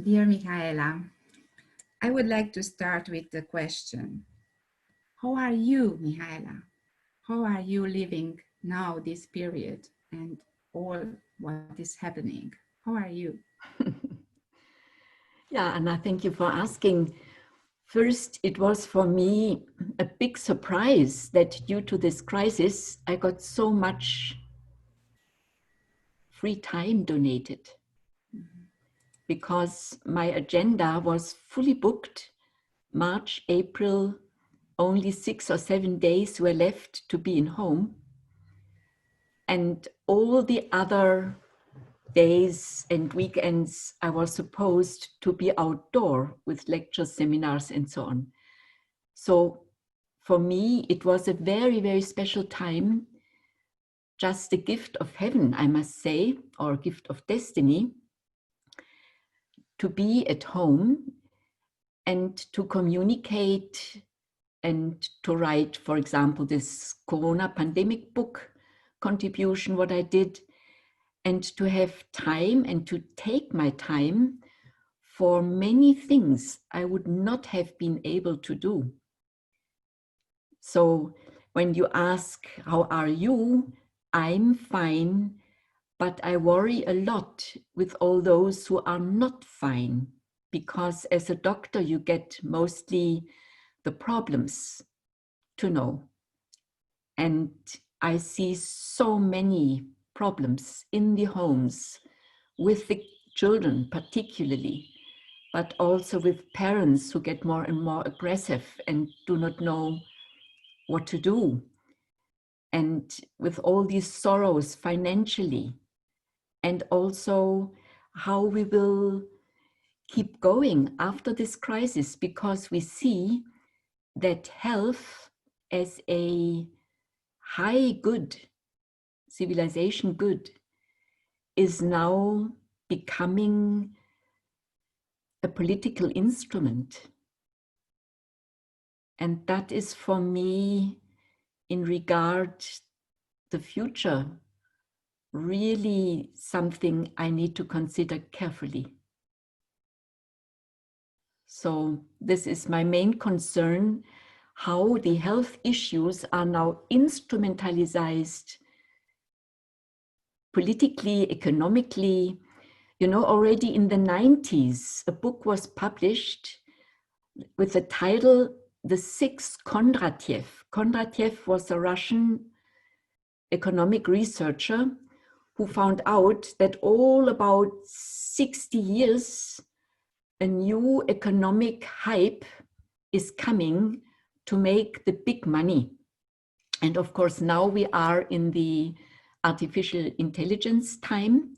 Dear Michaela, I would like to start with the question. How are you, Michaela? How are you living now this period and all what is happening? How are you? Yeah, Anna, thank you for asking. First, it was for me a big surprise that due to this crisis, I got so much free time donated because my agenda was fully booked. March, April, only 6 or 7 days were left to be in home. And all the other days and weekends, I was supposed to be outdoor with lectures, seminars, and so on. So for me, it was a very, very special time, just a gift of heaven, I must say, or a gift of destiny, to be at home and to communicate and to write, for example, this Corona pandemic book contribution, what I did, and to have time and to take my time for many things I would not have been able to do. So when you ask, how are you? I'm fine, but I worry a lot with all those who are not fine, because as a doctor, you get mostly the problems to know. And I see so many problems in the homes with the children particularly, but also with parents who get more and more aggressive and do not know what to do. And with all these sorrows financially, and also how we will keep going after this crisis, because we see that health as a high good, civilization good, is now becoming a political instrument. And that is for me, in regard the future, really something I need to consider carefully. So this is my main concern, how the health issues are now instrumentalized politically, economically. You know, already in the 90s, a book was published with the title, The Sixth Kondratiev. Kondratiev was a Russian economic researcher who found out that all about 60 years, a new economic hype is coming to make the big money. And of course, now we are in the artificial intelligence time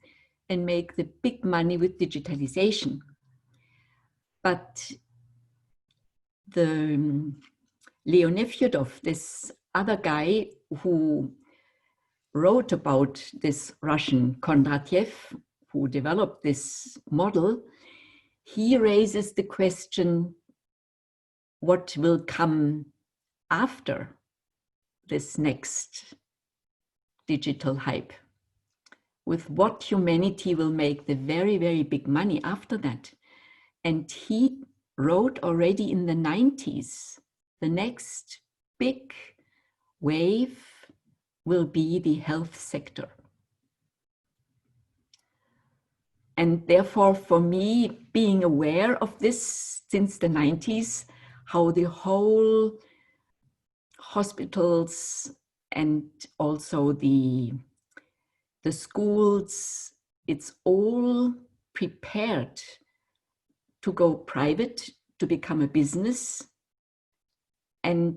and make the big money with digitalization. But the Leonid Fyodov, this other guy who wrote about this Russian Kondratiev, who developed this model, he raises the question, what will come after this next digital hype? With what humanity will make the very, very big money after that? And he wrote already in the 90s, the next big wave will be the health sector. And therefore, for me, being aware of this since the 90s, how the whole hospitals and also the schools, it's all prepared to go private, to become a business. And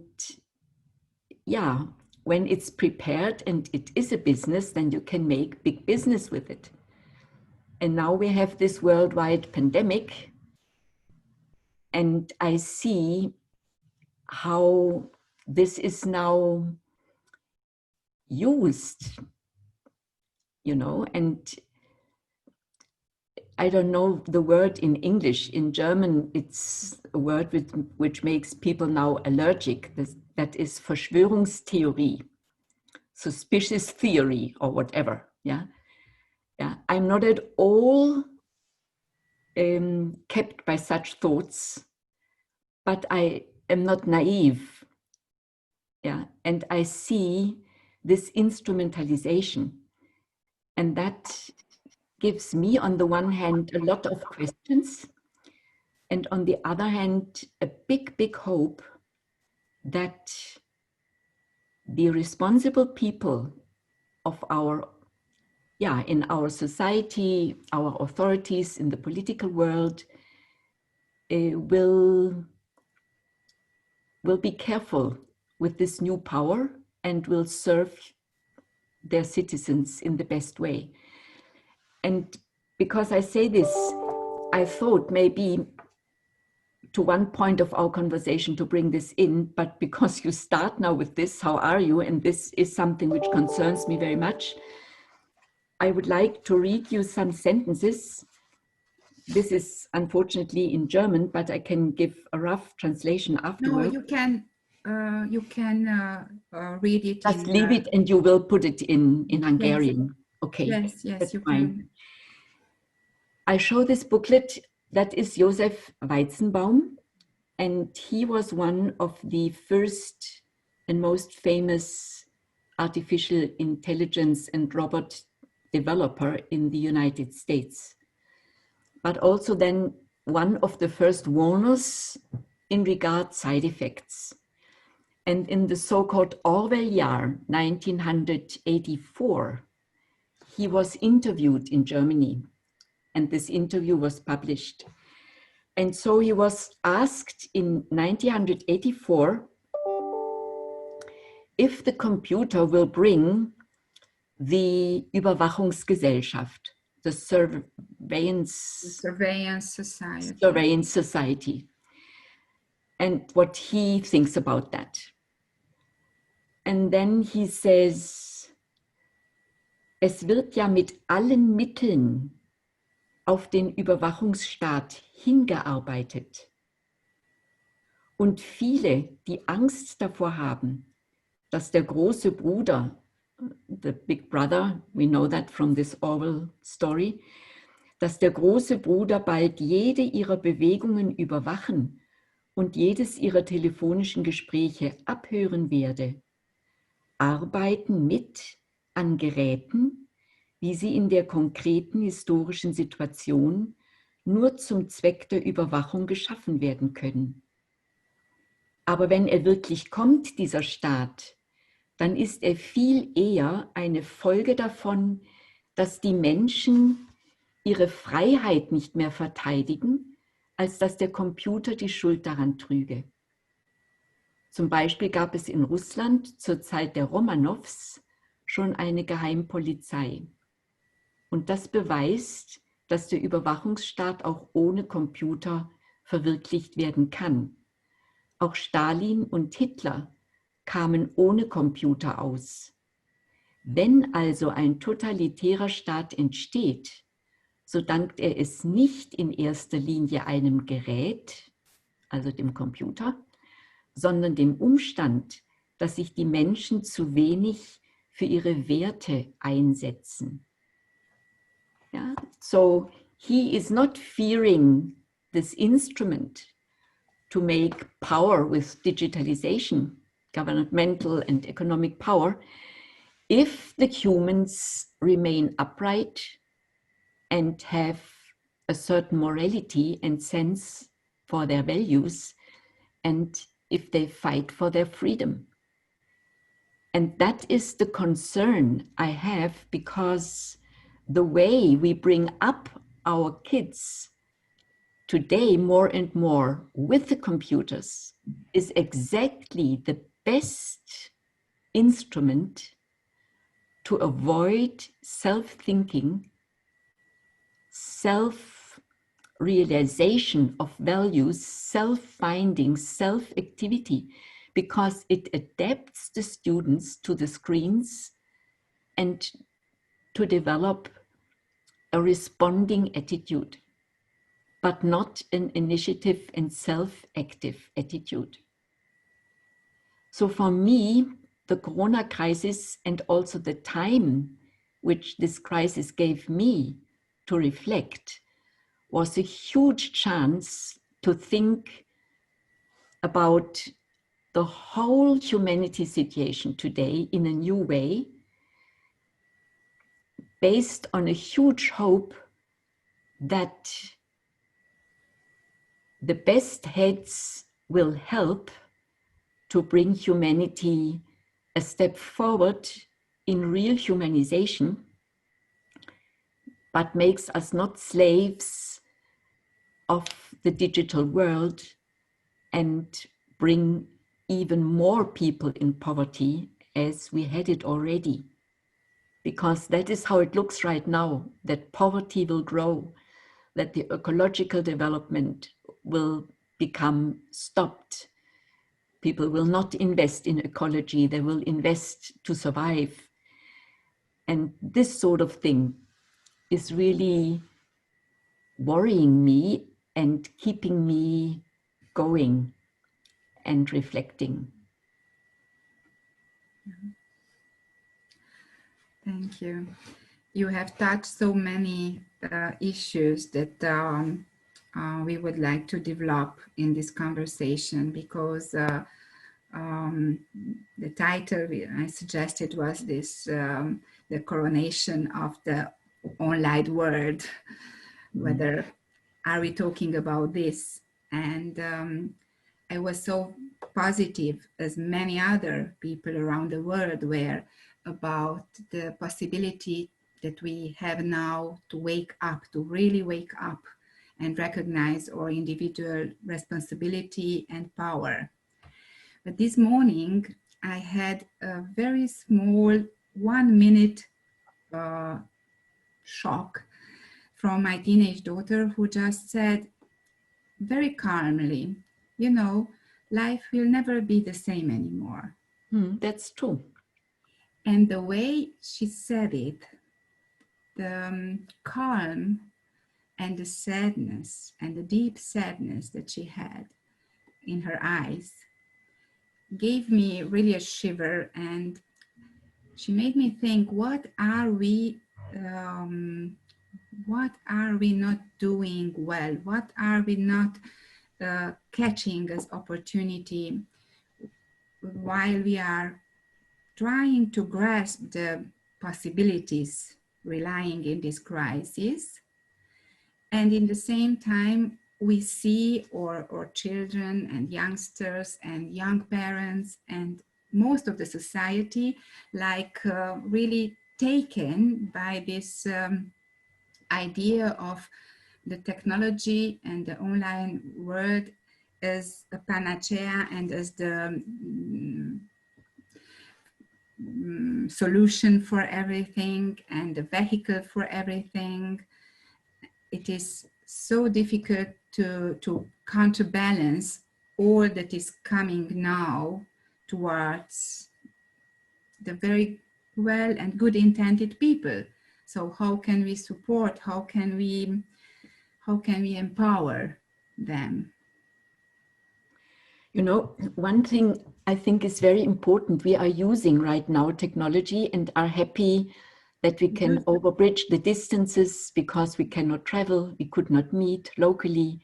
yeah, when it's prepared and it is a business, then you can make big business with it. And now we have this worldwide pandemic, and I see how this is now used, you know, and I don't know the word in English. In German, it's a word which makes people now allergic. That is Verschwörungstheorie, suspicious theory or whatever, yeah? Yeah, I'm not at all kept by such thoughts, but I am not naive. Yeah, and I see this instrumentalization, and that gives me, on the one hand, a lot of questions, and on the other hand, a big, big hope that the responsible people of our, in our society, our authorities in the political world, will be careful with this new power and will serve their citizens in the best way. And because I say this, I thought maybe to one point of our conversation to bring this in, but because you start now with this, how are you? And this is something which concerns me very much. I would like to read you some sentences. This is unfortunately in German, but I can give a rough translation No, afterwards. you can read it Just in. leave it and you will put it in Hungarian. Yes. Okay, Yes, that's you fine. can. I show this booklet. That is Josef Weizenbaum, and he was one of the first and most famous artificial intelligence and robot developer in the United States, but also then one of the first warners in regard side effects. And in the so-called Orwell year, 1984, he was interviewed in Germany, and this interview was published. And so he was asked in 1984 if the computer will bring the Überwachungsgesellschaft, the surveillance society, and what he thinks about that. And then he says, es wird ja mit allen Mitteln auf den Überwachungsstaat hingearbeitet. Und viele, die Angst davor haben, dass der große Bruder, the big brother, we know that from this Orwell story, dass der große Bruder bald jede ihrer Bewegungen überwachen und jedes ihrer telefonischen Gespräche abhören werde, arbeiten mit an Geräten, wie sie in der konkreten historischen Situation nur zum Zweck der Überwachung geschaffen werden können. Aber wenn er wirklich kommt, dieser Staat, dann ist er viel eher eine Folge davon, dass die Menschen ihre Freiheit nicht mehr verteidigen, als dass der Computer die Schuld daran trüge. Zum Beispiel gab es in Russland zur Zeit der Romanows schon eine Geheimpolizei. Und das beweist, dass der Überwachungsstaat auch ohne Computer verwirklicht werden kann. Auch Stalin und Hitler kamen ohne Computer aus. Wenn also ein totalitärer Staat entsteht, so dankt er es nicht in erster Linie einem Gerät, also dem Computer, sondern dem Umstand, dass sich die Menschen zu wenig für ihre Werte einsetzen. Yeah? So he is not fearing this instrument to make power with digitalization, governmental and economic power, if the humans remain upright and have a certain morality and sense for their values, and if they fight for their freedom. And that is the concern I have, because the way we bring up our kids today more and more with the computers is exactly the best instrument to avoid self-thinking, self-realization of values, self-finding, self-activity, because it adapts the students to the screens and to develop a responding attitude, but not an initiative and self-active attitude. So for me, the Corona crisis and also the time which this crisis gave me to reflect was a huge chance to think about the whole humanity situation today in a new way, based on a huge hope that the best heads will help to bring humanity a step forward in real humanization, but makes us not slaves of the digital world and bring even more people in poverty as we had it already. Because that is how it looks right now, that poverty will grow, that the ecological development will become stopped. People will not invest in ecology, they will invest to survive. And this sort of thing is really worrying me and keeping me going and reflecting. Thank you. You have touched so many issues that we would like to develop in this conversation, because the title I suggested was this, the coronation of the online world. Whether are we talking about this? And I was so positive, as many other people around the world were, about the possibility that we have now to wake up, to really wake up and recognize our individual responsibility and power. But this morning, I had a very small 1 minute shock from my teenage daughter, who just said very calmly, you know, life will never be the same anymore. That's true. And the way she said it, the calm and the sadness and the deep sadness that she had in her eyes gave me really a shiver, and she made me think, what are we not doing well? What are we not catching as opportunity while we are trying to grasp the possibilities relying in this crisis? And in the same time, we see our children and youngsters and young parents and most of the society like really taken by this idea of the technology and the online world as a panacea and as the solution for everything and the vehicle for everything. It is so difficult to counterbalance all that is coming now towards the very well and good intended people. So how can we support? How can we empower them? You know, one thing I think is very important, we are using right now technology and are happy that we can overbridge the distances because we cannot travel, we could not meet locally.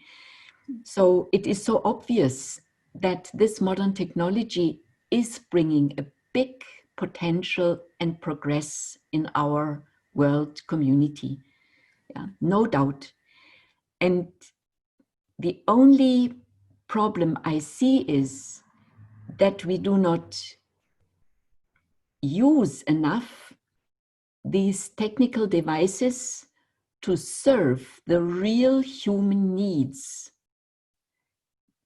So it is so obvious that this modern technology is bringing a big potential and progress in our world community. Yeah, no doubt. And the only problem I see is that we do not use enough these technical devices to serve the real human needs,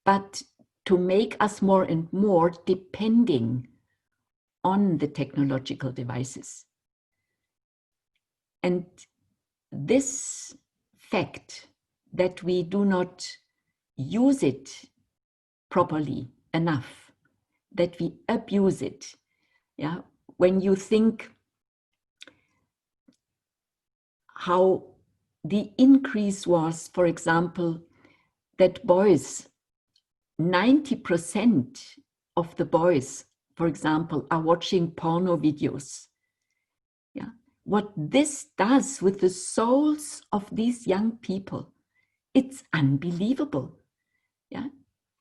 but to make us more and more depending on the technological devices. And this fact that we do not use it properly enough, that we abuse it. Yeah, when you think how the increase was, for example, that boys, 90% of the boys, for example, are watching porno videos. Yeah, what this does with the souls of these young people It's unbelievable. Yeah,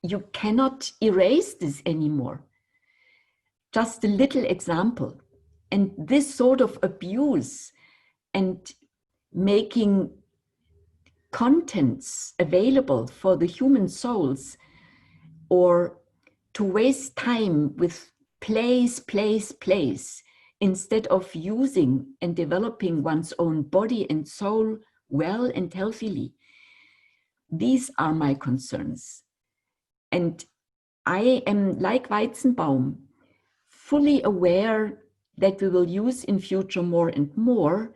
you cannot erase this anymore. Just a little example. And this sort of abuse and making contents available for the human souls, or to waste time with plays, instead of using and developing one's own body and soul well and healthily. These are my concerns. And I am, like Weizenbaum, fully aware that we will use in future more and more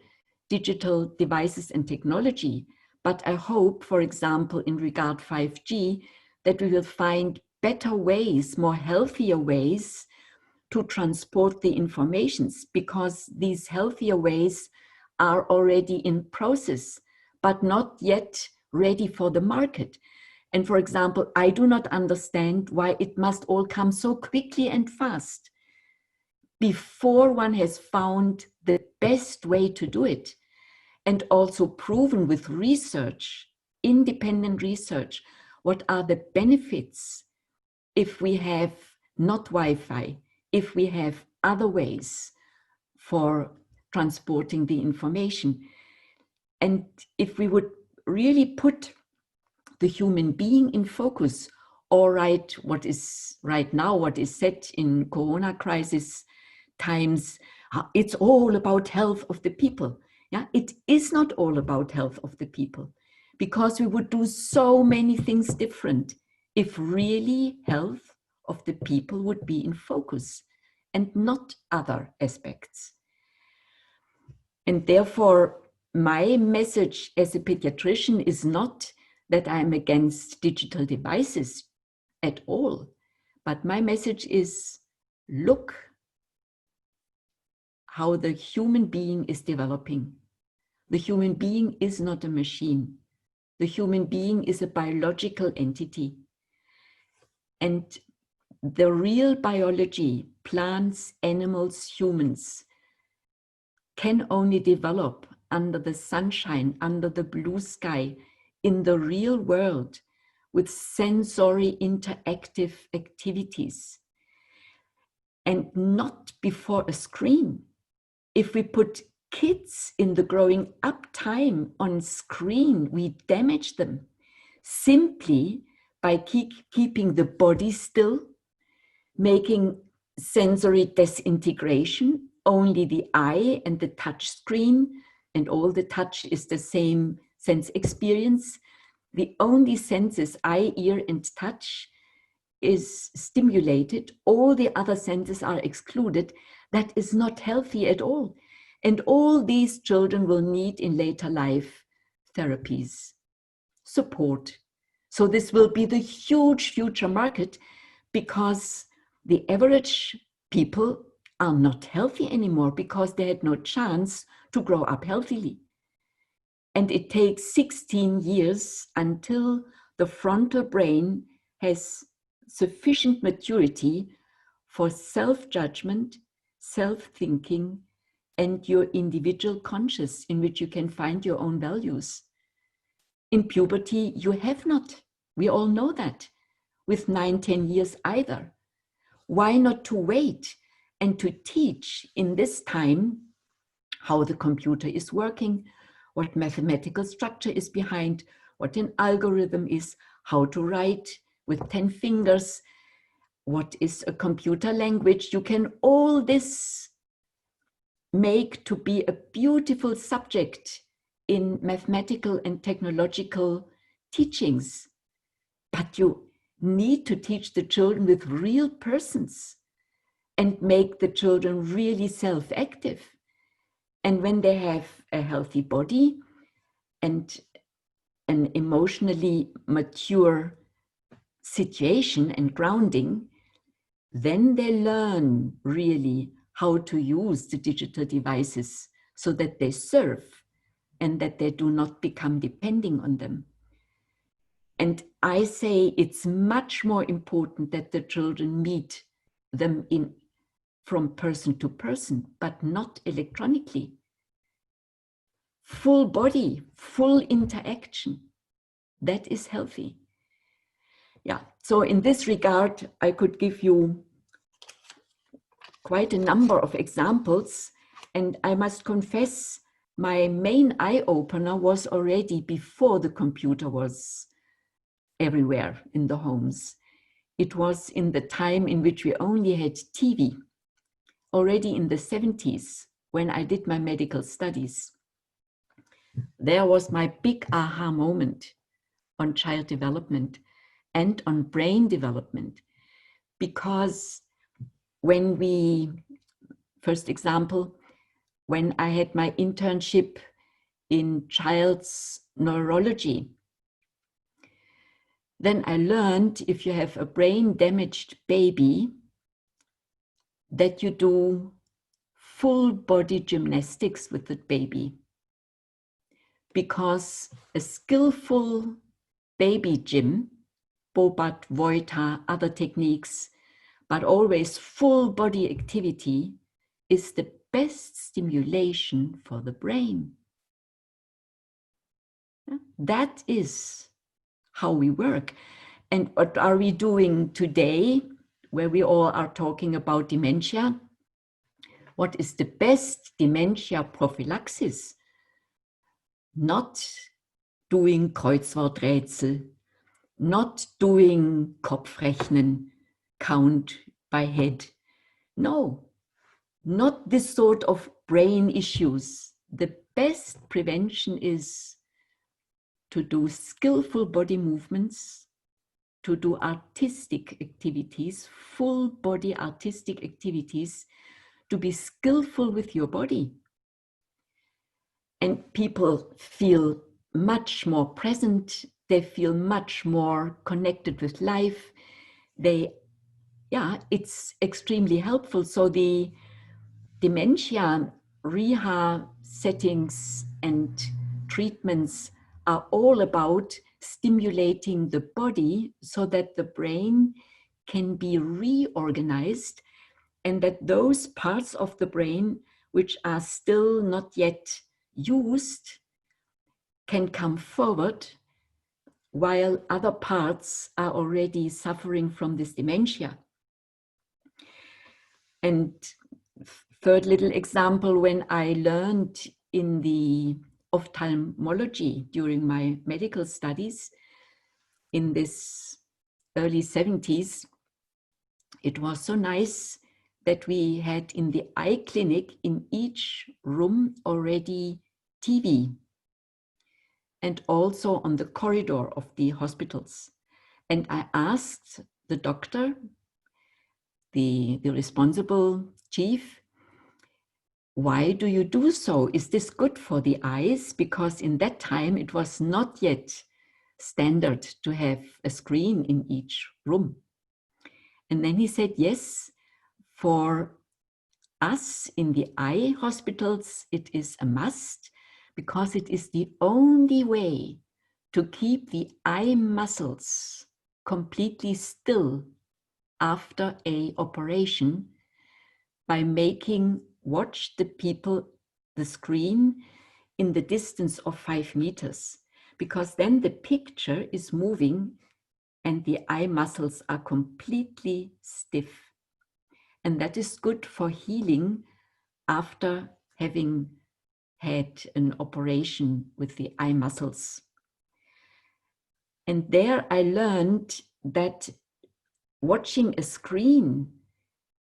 digital devices and technology. But I hope, for example, in regard 5G, that we will find better ways, more healthier ways to transport the informations, because these healthier ways are already in process, but not yet ready for the market. And for example, I do not understand why it must all come so quickly and fast before one has found the best way to do it, and also proven with research, independent research, what are the benefits if we have not Wi-Fi, if we have other ways for transporting the information. And if we would really put the human being in focus, or what is right now, what is said in Corona crisis times, it's all about health of the people. Yeah, it is not all about health of the people, because we would do so many things different if really health of the people would be in focus and not other aspects. And therefore, my message as a pediatrician is not that I'm against digital devices at all, but my message is, look how the human being is developing. The human being is not a machine. The human being is a biological entity. And the real biology, plants, animals, humans, can only develop under the sunshine, under the blue sky, in the real world, with sensory interactive activities, and not before a screen. If we put kids in the growing up time on screen, we damage them simply by keeping the body still, making sensory disintegration, only the eye and the touch screen, and all the touch is the same sense experience. The only senses, eye, ear, and touch, is stimulated. All the other senses are excluded. That is not healthy at all. And all these children will need in later life therapies, support. So this will be the huge future market, because the average people are not healthy anymore because they had no chance to grow up healthily. And it takes 16 years until the frontal brain has sufficient maturity for self-judgment, self-thinking, and your individual conscious, in which you can find your own values. In puberty, you have not. We all know that. With 9, 10 years either. Why not to wait and to teach in this time how the computer is working, what mathematical structure is behind, what an algorithm is, how to write with 10 fingers, what is a computer language. You can all this make to be a beautiful subject in mathematical and technological teachings. But you need to teach the children with real persons and make the children really self-active. And when they have a healthy body and an emotionally mature situation and grounding, then they learn really how to use the digital devices so that they serve and that they do not become depending on them. And I say it's much more important that the children meet them from person to person, but not electronically. Full body, full interaction. That is healthy. Yeah, so in this regard, I could give you quite a number of examples, and I must confess, my main eye-opener was already before the computer was everywhere in the homes. It was in the time in which we only had TV, already in the 70s, when I did my medical studies. There was my big aha moment on child development and on brain development, because when we, first example, when I had my internship in child's neurology, then I learned if you have a brain damaged baby, that you do full body gymnastics with the baby, because a skillful baby gym, Bobat, Voita, other techniques, but always full body activity is the best stimulation for the brain. That is how we work. And what are we doing today, where we all are talking about dementia? What is the best dementia prophylaxis? Not doing Kreuzworträtsel, not doing Kopfrechnen, count by head. No, not this sort of brain issues. The best prevention is to do skillful body movements, to do artistic activities, full body artistic activities, to be skillful with your body. And people feel much more present, they feel much more connected with life. It's extremely helpful. So the dementia rehab settings and treatments are all about stimulating the body so that the brain can be reorganized, and that those parts of the brain which are still not yet used can come forward, while other parts are already suffering from this dementia. And third little example, when I learned in the ophthalmology during my medical studies in this early 70s, it was so nice that we had in the eye clinic in each room already TV, and also on the corridor of the hospitals. And I asked the doctor, the responsible chief, why do you do so? Is this good for the eyes? Because in that time it was not yet standard to have a screen in each room. And then he said, yes, for us in the eye hospitals, it is a must, because it is the only way to keep the eye muscles completely still after an operation, by watch the people, the screen, in the distance of 5 meters, because then the picture is moving and the eye muscles are completely stiff. And that is good for healing after having had an operation with the eye muscles. And there I learned that watching a screen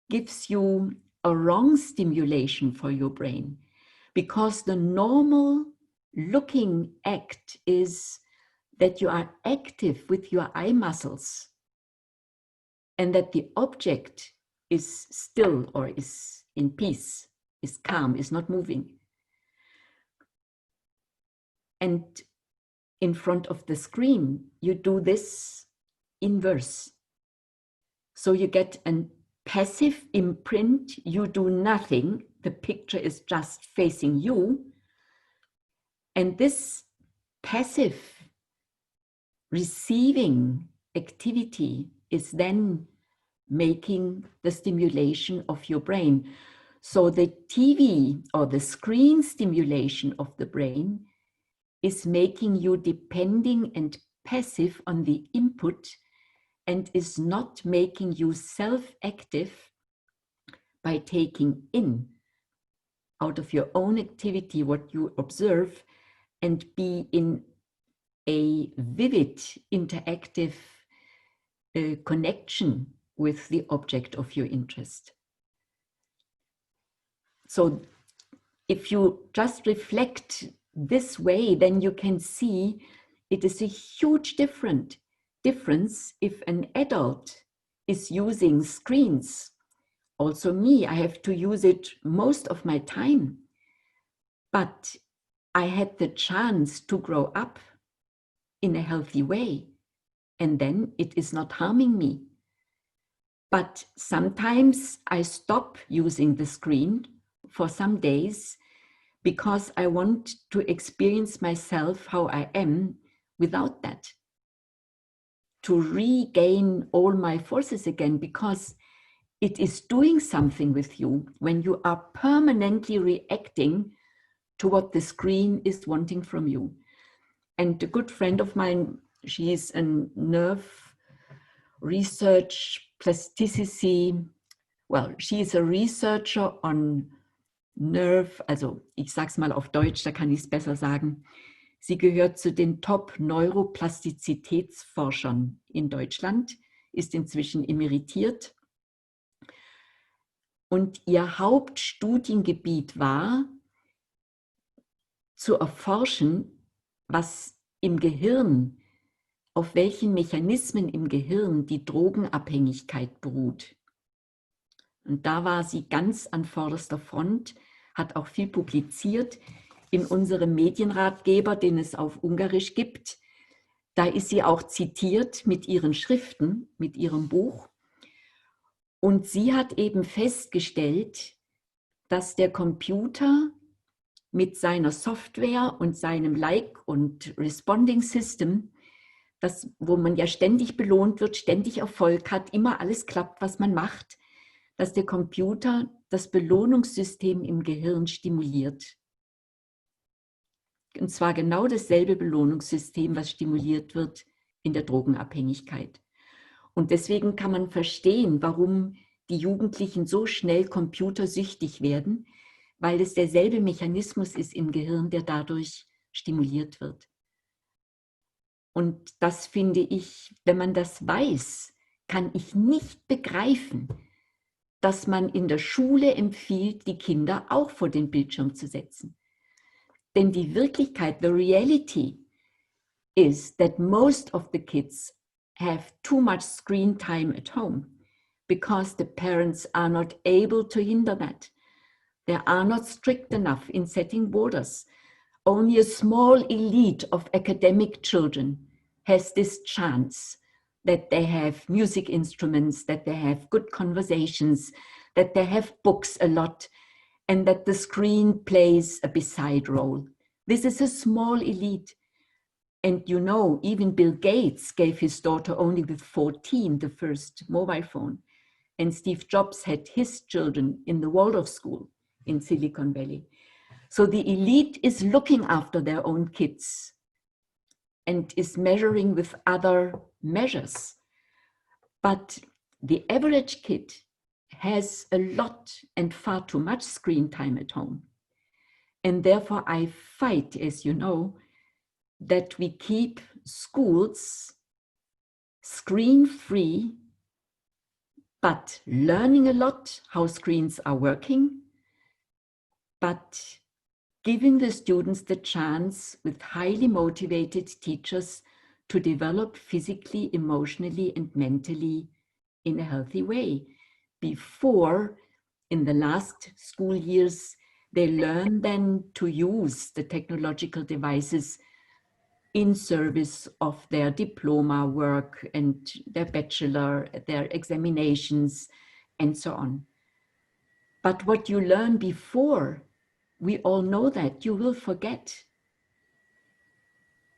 gives you a wrong stimulation for your brain, because the normal looking act is that you are active with your eye muscles and that the object is still or is in peace, is calm, is not moving. And in front of the screen, you do this inverse. So you get a passive imprint, you do nothing, the picture is just facing you. And this passive receiving activity is then making the stimulation of your brain. So the TV or the screen stimulation of the brain is making you depending and passive on the input and is not making you self-active by taking in out of your own activity what you observe and be in a vivid, interactive connection with the object of your interest. So if you just reflect this way, then you can see it is a huge difference if an adult is using screens. Also me, I have to use it most of my time. But I had the chance to grow up in a healthy way, and then it is not harming me. But sometimes I stop using the screen for some days because I want to experience myself how I am without that, to regain all my forces again, because it is doing something with you when you are permanently reacting to what the screen is wanting from you. And a good friend of mine, she is a nerve research plasticity, well, she is a researcher on nerve, also ich sag's mal auf Deutsch, da kann ich es besser sagen. Sie gehört zu den Top-Neuroplastizitätsforschern in Deutschland, ist inzwischen emeritiert. Und ihr Hauptstudiengebiet war, zu erforschen, was im Gehirn, auf welchen Mechanismen im Gehirn die Drogenabhängigkeit beruht. Und da war sie ganz an vorderster Front, hat auch viel publiziert in unserem Medienratgeber, den es auf Ungarisch gibt. Da ist sie auch zitiert mit ihren Schriften, mit ihrem Buch. Und sie hat eben festgestellt, dass der Computer mit seiner Software und seinem Like- und Responding-System, das, wo man ja ständig belohnt wird, ständig Erfolg hat, immer alles klappt, was man macht, dass der Computer das Belohnungssystem im Gehirn stimuliert. Und zwar genau dasselbe Belohnungssystem, was stimuliert wird in der Drogenabhängigkeit. Und deswegen kann man verstehen, warum die Jugendlichen so schnell computersüchtig werden, weil es derselbe Mechanismus ist im Gehirn, der dadurch stimuliert wird. Und das finde ich, wenn man das weiß, kann ich nicht begreifen, dass man in der Schule empfiehlt, die Kinder auch vor den Bildschirm zu setzen. Denn die Wirklichkeit, the reality, is that most of the kids have too much screen time at home because the parents are not able to hinder that. They are not strict enough in setting borders. Only a small elite of academic children has this chance that they have music instruments, that they have good conversations, that they have books a lot, and that the screen plays a beside role. This is a small elite. And you know, even Bill Gates gave his daughter only with 14 the first mobile phone. And Steve Jobs had his children in the Waldorf School in Silicon Valley. So the elite is looking after their own kids and is measuring with other measures. But the average kid has a lot and far too much screen time at home. And therefore I fight, as you know, that we keep schools screen-free, but learning a lot how screens are working, but giving the students the chance with highly motivated teachers to develop physically, emotionally, and mentally in a healthy way. Before, in the last school years, they learn then to use the technological devices in service of their diploma work and their bachelor, their examinations, and so on. But what you learn before, we all know that you will forget.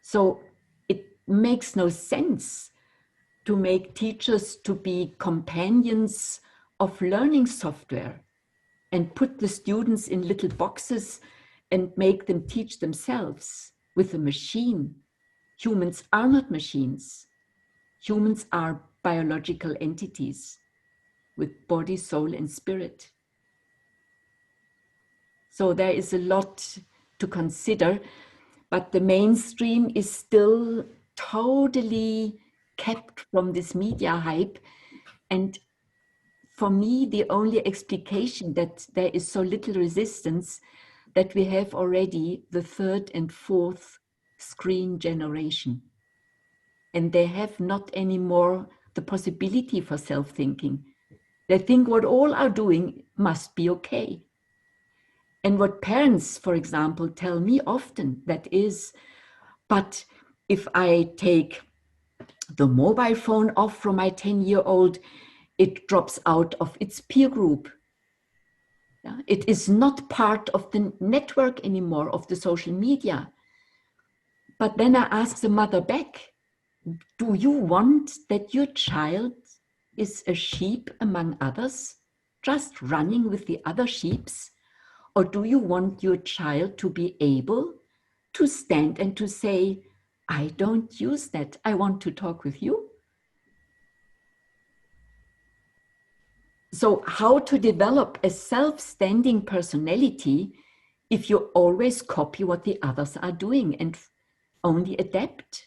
So it makes no sense to make teachers to be companions of learning software and put the students in little boxes and make them teach themselves with a machine. Humans are not machines. Humans are biological entities with body, soul, and spirit. So there is a lot to consider, but the mainstream is still totally kept from this media hype. And for me, the only explication that there is so little resistance, that we have already the third and fourth screen generation. And they have not anymore the possibility for self-thinking. They think what all are doing must be okay. And what parents, for example, tell me often, that is, but if I take the mobile phone off from my 10-year-old, it drops out of its peer group. Yeah? It is not part of the network anymore, of the social media. But then I ask the mother back, do you want that your child is a sheep among others, just running with the other sheeps? Or do you want your child to be able to stand and to say, I don't use that, I want to talk with you? So how to develop a self-standing personality if you always copy what the others are doing and only adapt?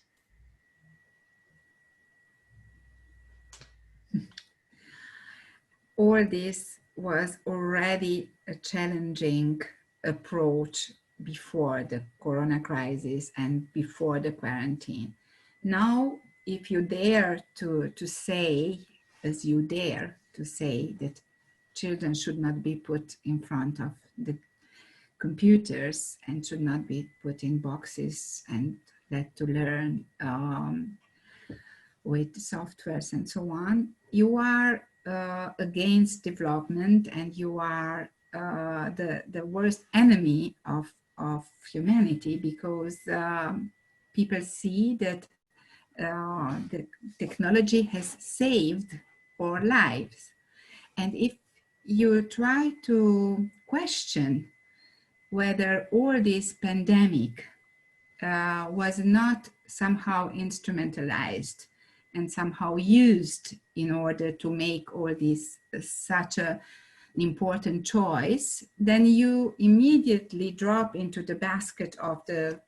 All this was already a challenging approach before the corona crisis and before the quarantine. Now, if you dare to say, as you dare to say, that children should not be put in front of the computers and should not be put in boxes and let to learn with softwares and so on, you are against development, and you are the worst enemy of humanity, because people see that the technology has saved our lives. And if you try to question whether all this pandemic was not somehow instrumentalized and somehow used in order to make all this such an important choice, then you immediately drop into the basket of the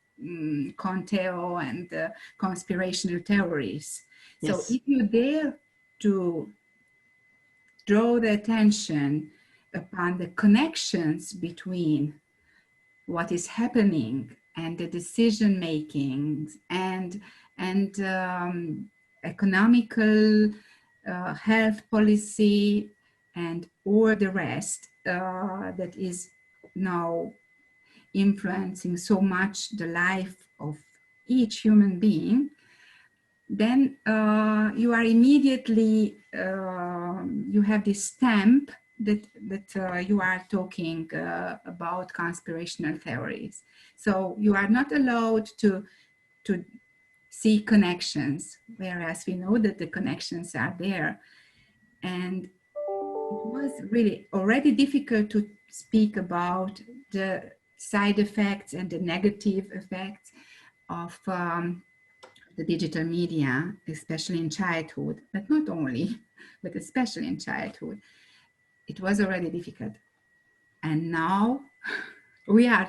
Conteo and the conspirational theories. So Yes. if you dare to draw the attention upon the connections between what is happening and the decision making and economical health policy and all the rest that is now influencing so much the life of each human being, then you are immediately, you have this stamp that you are talking about conspirational theories. So you are not allowed to see connections, whereas we know that the connections are there. And it was really already difficult to speak about the side effects and the negative effects of the digital media, especially in childhood, but not only, but especially in childhood. It was already difficult. And now we are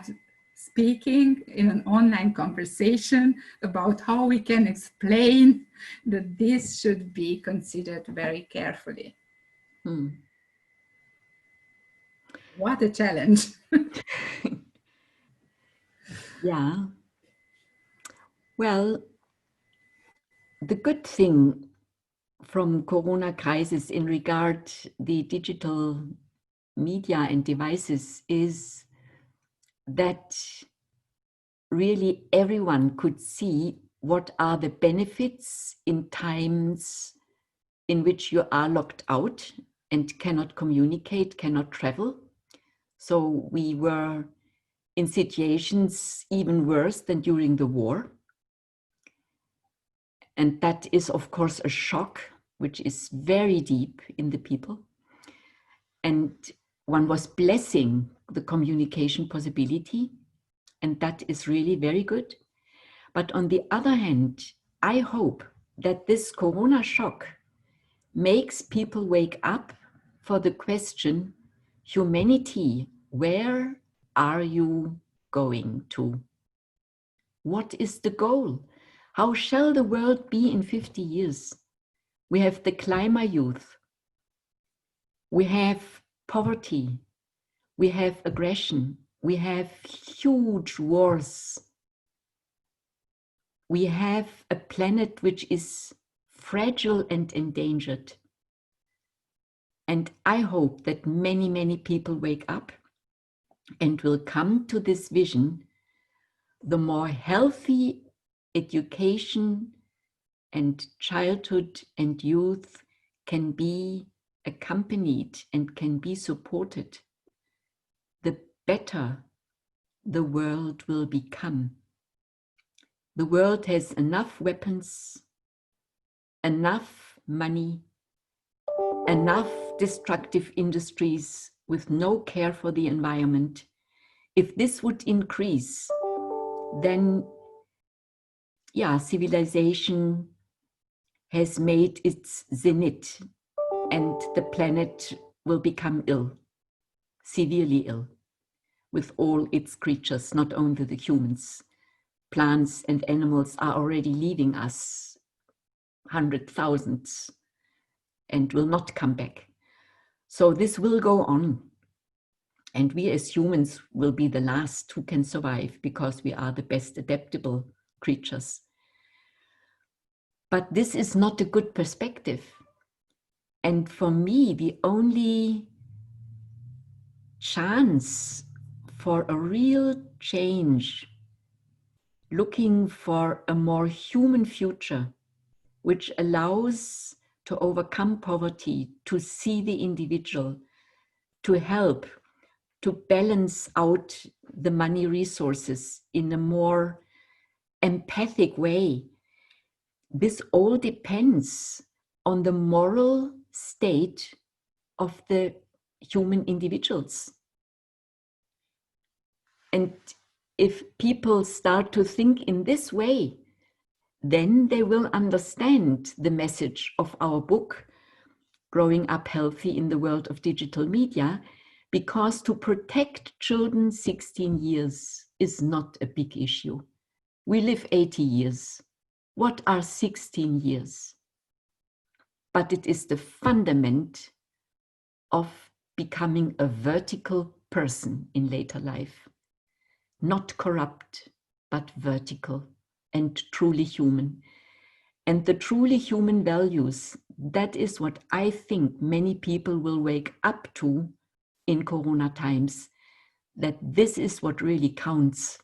speaking in an online conversation about how we can explain that this should be considered very carefully. What a challenge. Yeah. Well, the good thing from Corona crisis in regard the digital media and devices is that really everyone could see what are the benefits in times in which you are locked out and cannot communicate, cannot travel. So we were in situations even worse than during the war. And that is, of course, a shock, which is very deep in the people. And one was blessing the communication possibility. And that is really very good. But on the other hand, I hope that this corona shock makes people wake up for the question, humanity, where are you going to? What is the goal? How shall the world be in 50 years? We have the climate youth. We have poverty. We have aggression. We have huge wars. We have a planet which is fragile and endangered. And I hope that many, many people wake up and will come to this vision. The more healthy education and childhood and youth can be accompanied and can be supported, the better the world will become. The world has enough weapons, enough money, enough destructive industries with no care for the environment. If this would increase, then civilization has made its zenith and the planet will become ill, severely ill, with all its creatures, not only the humans. Plants and animals are already leaving us, 100,000s, and will not come back. So this will go on. And we as humans will be the last who can survive because we are the best adaptable creatures. But this is not a good perspective. And for me, the only chance for a real change, looking for a more human future, which allows to overcome poverty, to see the individual, to help, to balance out the money resources in a more empathic way. This all depends on the moral state of the human individuals. And if people start to think in this way, then they will understand the message of our book, Growing Up Healthy in the World of Digital Media, because to protect children 16 years is not a big issue. We live 80 years. What are 16 years? But it is the fundament of becoming a vertical person in later life. Not corrupt, but vertical and truly human. And the truly human values, that is what I think many people will wake up to in Corona times, that this is what really counts,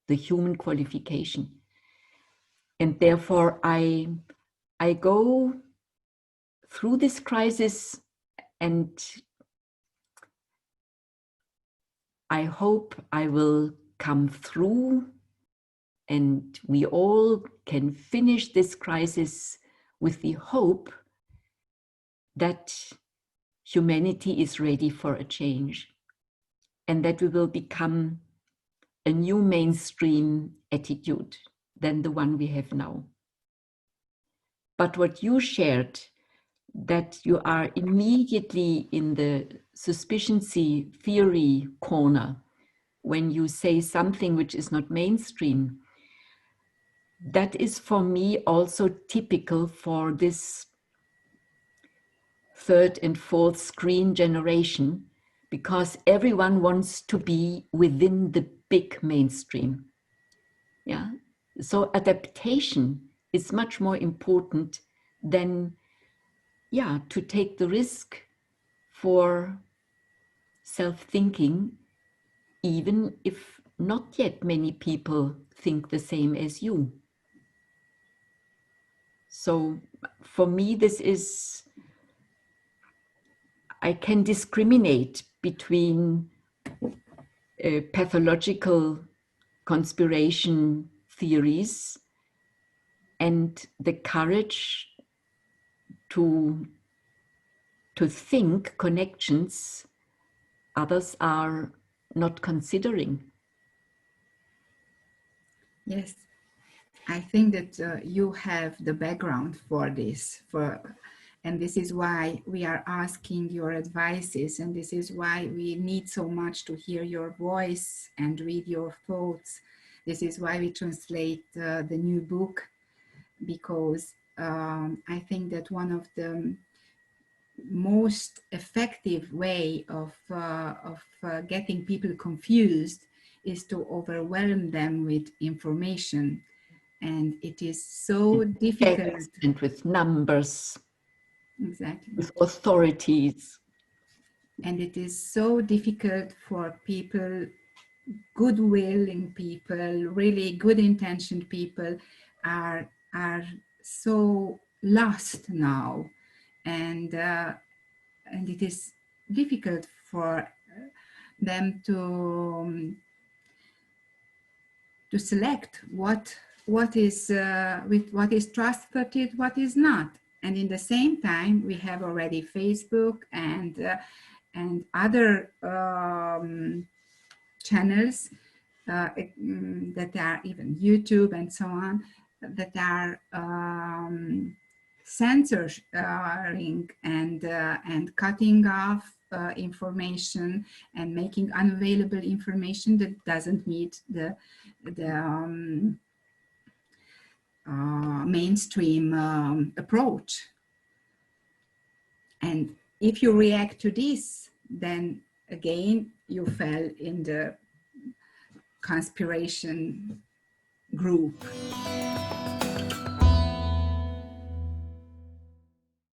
the human qualification. And therefore I go through this crisis, and I hope I will come through and we all can finish this crisis with the hope that humanity is ready for a change and that we will become a new mainstream attitude than the one we have now. But what you shared, that you are immediately in the suspicioncy theory corner when you say something which is not mainstream, that is for me also typical for this third and fourth screen generation, because everyone wants to be within the big mainstream. Yeah. So adaptation is much more important than to take the risk for self-thinking, even if not yet many people think the same as you. So for me, this is, I can discriminate between pathological conspiration theories and the courage to think connections others are not considering. Yes, I think that you have the background for this, and this is why we are asking your advices, and this is why we need so much to hear your voice and read your thoughts. This is why we translate the new book, because I think that one of the most effective way of getting people confused is to overwhelm them with information, and it is so difficult. Text and with numbers, Exactly. with authorities. And it is so difficult for people, good willing people, really good intentioned people are so lost now, and and it is difficult for them to select what is with what is trustworthy, what is not. And in the same time, we have already Facebook and other channels that are even YouTube and so on, that are censoring and cutting off information and making unavailable information that doesn't meet the mainstream approach. And if you react to this, then again you fell in the conspiration group.